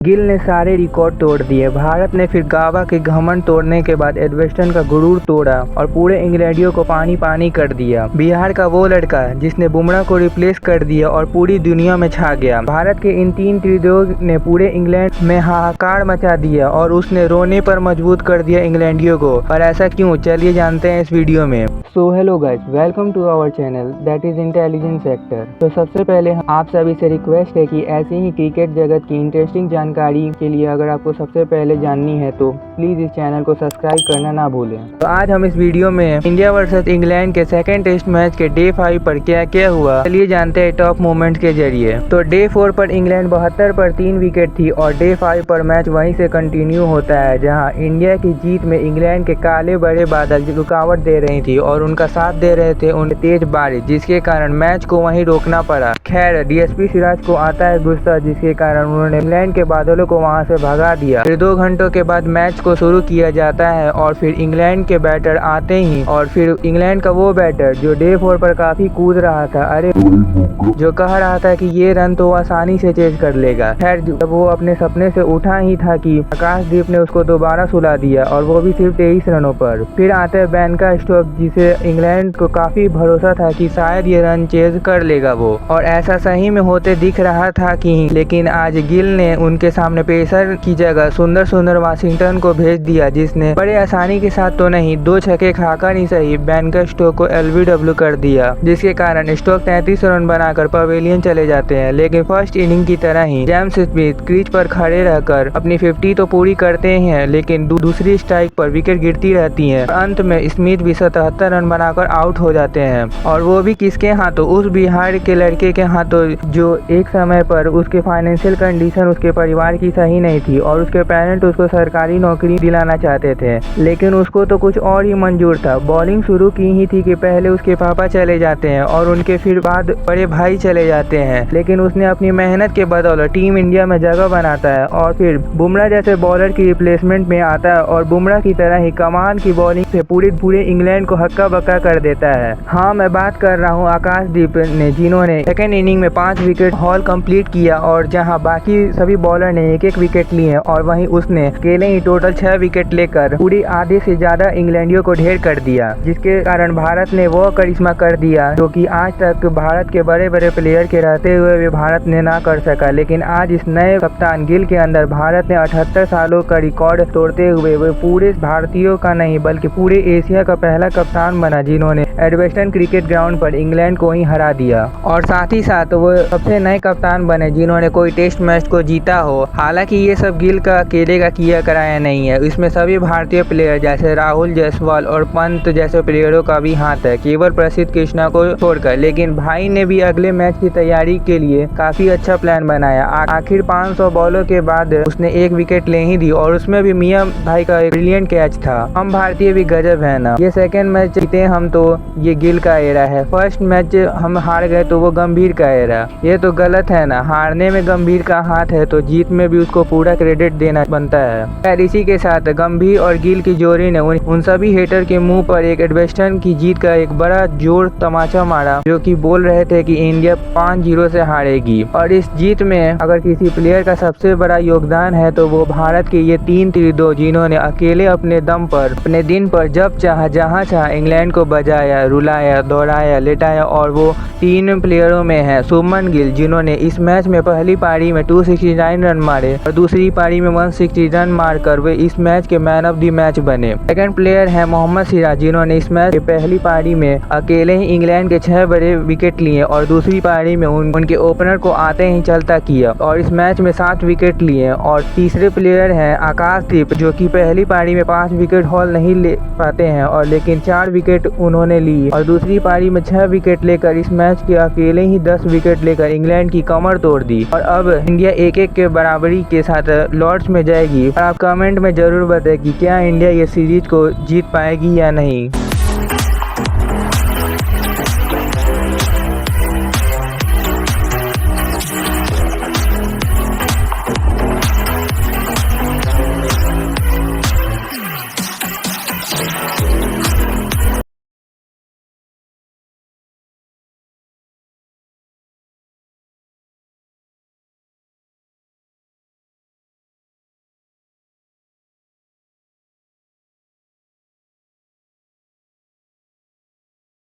गिल ने सारे रिकॉर्ड तोड़ दिए। भारत ने फिर गावा के घमंड तोड़ने के बाद एडवेस्टन का गुरूर तोड़ा और पूरे इंग्लैंडियों को पानी पानी कर दिया। बिहार का वो लड़का जिसने बुमराह को रिप्लेस कर दिया और पूरी दुनिया में छा गया। भारत के इन तीन त्रिदेव ने पूरे इंग्लैंड में हाहाकार मचा दिया और उसने रोने पर मजबूर कर दिया इंग्लैंडियों को। और ऐसा क्यों, चलिए जानते हैं इस वीडियो में। So hello guys, welcome to our channel that is intelligence factor. तो सबसे पहले आप सभी से रिक्वेस्ट है कि ऐसे ही क्रिकेट जगत की इंटरेस्टिंग जानकारी के लिए अगर आपको सबसे पहले जाननी है तो प्लीज इस चैनल को सब्सक्राइब करना ना भूलें। तो आज हम इस वीडियो में इंडिया वर्सेस इंग्लैंड के सेकंड टेस्ट मैच के डे 5 पर क्या क्या हुआ चलिए जानते हैं टॉप मोमेंट्स के जरिए। तो डे 4 पर इंग्लैंड 72 पर 3 विकेट थी और डे 5 पर मैच वहीं से कंटिन्यू होता है, जहां इंडिया की जीत में इंग्लैंड के काले बड़े बादल रुकावट दे रही थी और उनका साथ दे रहे थे उनके तेज बारिश, जिसके कारण मैच को वहीं रोकना पड़ा। खैर, डीएसपी सिराज को आता है गुस्सा, जिसके कारण उन्होंने इंग्लैंड के बादलों को वहां से भगा दिया। फिर 2 घंटों के बाद मैच को शुरू किया जाता है और फिर इंग्लैंड के बैटर आते ही और फिर इंग्लैंड का वो बैटर जो डे 4 पर काफी कूद रहा था, अरे जो कह रहा था कि ये रन तो आसानी से चेज कर लेगा। खैर, जब वो अपने सपने से उठा ही था कि आकाशदीप ने उसको दोबारा सुला दिया और वो भी सिर्फ 23 रनों पर। फिर आता है बैन का स्ट्रोक, जिसे इंग्लैंड को काफी भरोसा था कि शायद ये रन चेज कर लेगा वो, और ऐसा सही में होते दिख रहा था कि लेकिन आज गिल ने उनके सामने पेसर की जगह सुंदर वाशिंगटन को भेज दिया, जिसने बड़े आसानी के साथ तो नहीं 2 छक्के खाकर ही सही बैन का स्ट्रोक को LBW कर दिया, जिसके कारण स्टोक 33 रन बनाकर पवेलियन चले जाते हैं। लेकिन फर्स्ट इनिंग की तरह ही जेम्स स्मिथ क्रीज पर खड़े रहकर अपनी 50 तो पूरी करते हैं, लेकिन दूसरी स्ट्राइक पर विकेट गिरती रहती है। अंत में स्मिथ भी 77 रन बनाकर आउट हो जाते हैं, और वो भी किसके हाथों, उस बिहार के लड़के के हाथों जो एक समय पर उसके फाइनेंशियल कंडीशन उसके परिवार की सही नहीं थी और उसके पेरेंट उसको सरकारी नौकरी दिलाना चाहते थे, लेकिन उसको तो कुछ और ही मंजूर था। बॉलिंग शुरू की ही थी कि पहले उसके पापा चले जाते हैं और उनके फिर बाद बड़े भाई चले जाते हैं, लेकिन उसने अपनी मेहनत के बदौलत टीम इंडिया में जगह बनाता है और फिर बुमराह जैसे बॉलर की रिप्लेसमेंट में आता है और बुमराह की तरह ही कमाल की बॉलिंग से पूरे इंग्लैंड को हक्का बक्का कर देता है। हाँ, मैं बात कर रहा हूँ आकाशदीप ने, जिन्होंने सेकेंड इनिंग में 5 विकेट हॉल कंप्लीट किया और जहां बाकी सभी बॉलर ने 1-1 विकेट लिए, और वहीं उसने अकेले ही टोटल 6 विकेट लेकर पूरी आधे से ज्यादा इंग्लैंडियों को ढेर कर दिया, जिसके कारण भारत ने वो करिश्मा कर दिया जो कि आज तक भारत के बड़े प्लेयर के रहते हुए भी भारत ने ना कर सका। लेकिन आज इस नए कप्तान गिल के अंदर भारत ने 78 सालों का रिकॉर्ड तोड़ते हुए वो पूरे भारतीयों का नहीं बल्कि पूरे एशिया का पहला कप्तान बना, जिन्होंने एडवेस्टन क्रिकेट ग्राउंड पर इंग्लैंड को ही हरा दिया, और साथ ही साथ वो सबसे नए कप्तान बने जिन्होंने कोई टेस्ट मैच को जीता हो। हालांकि ये सब गिल का अकेले का किया कराया नहीं है, इसमें सभी भारतीय प्लेयर जैसे राहुल, जायसवाल और पंत जैसे प्लेयरों का भी हाथ है, केवल प्रसिद्ध कृष्णा को छोड़कर। लेकिन भाई ने भी अगले मैच की तैयारी के लिए काफी अच्छा प्लान बनाया। आखिर 500 बॉलों के बाद उसने 1 विकेट ले ही दी, और उसमें भी मियां भाई का एक ब्रिलियंट कैच था। हम भारतीय भी गजब है ना। ये सेकंड मैच जीते हम तो ये गिल का एरा है, फर्स्ट मैच हम हार गए तो वो गंभीर का एरा। ये तो गलत है ना, हारने में गंभीर का हाथ है तो जीत में भी उसको पूरा क्रेडिट देना बनता है। खैर, इसी के साथ गंभीर और गिल की जोड़ी ने उन सभी हेटर के मुंह पर एक एडवेस्टन की जीत का एक बड़ा जोर तमाचा मारा, जो कि बोल रहे थे कि इंडिया 5-0 से हारेगी। और इस जीत में अगर किसी प्लेयर का सबसे बड़ा योगदान है तो वो भारत के ये 3 त्रिदेव, जिन्होंने अकेले अपने दम पर अपने दिन पर जब चाहा जहां चाहा इंग्लैंड को बजाया, रुलाया, दौड़ाया, लेटाया, और वो 3 प्लेयरों में है शुभमन गिल, जिन्होंने इस मैच में पहली पारी में 269 रन मारे और दूसरी पारी में 160 रन मारकर वे इस मैच के मैन ऑफ द मैच बने। सेकंड प्लेयर है मोहम्मद सिराज, जिन्होंने इस मैच की पहली पारी में अकेले ही इंग्लैंड के 6 बड़े विकेट लिए और दूसरी पारी में उनके ओपनर को आते ही चलता किया और इस मैच में 7 विकेट लिए। और तीसरे प्लेयर हैं आकाशदीप, जो कि पहली पारी में 5 विकेट हॉल नहीं ले पाते हैं और लेकिन 4 विकेट उन्होंने ली और दूसरी पारी में 6 विकेट लेकर इस मैच के अकेले ही 10 विकेट लेकर इंग्लैंड की कमर तोड़ दी। और अब इंडिया 1-1 के बराबरी के साथ लॉर्ड्स में जाएगी। और आप कमेंट में जरूर बताएं कि क्या इंडिया ये सीरीज को जीत पाएगी या नहीं।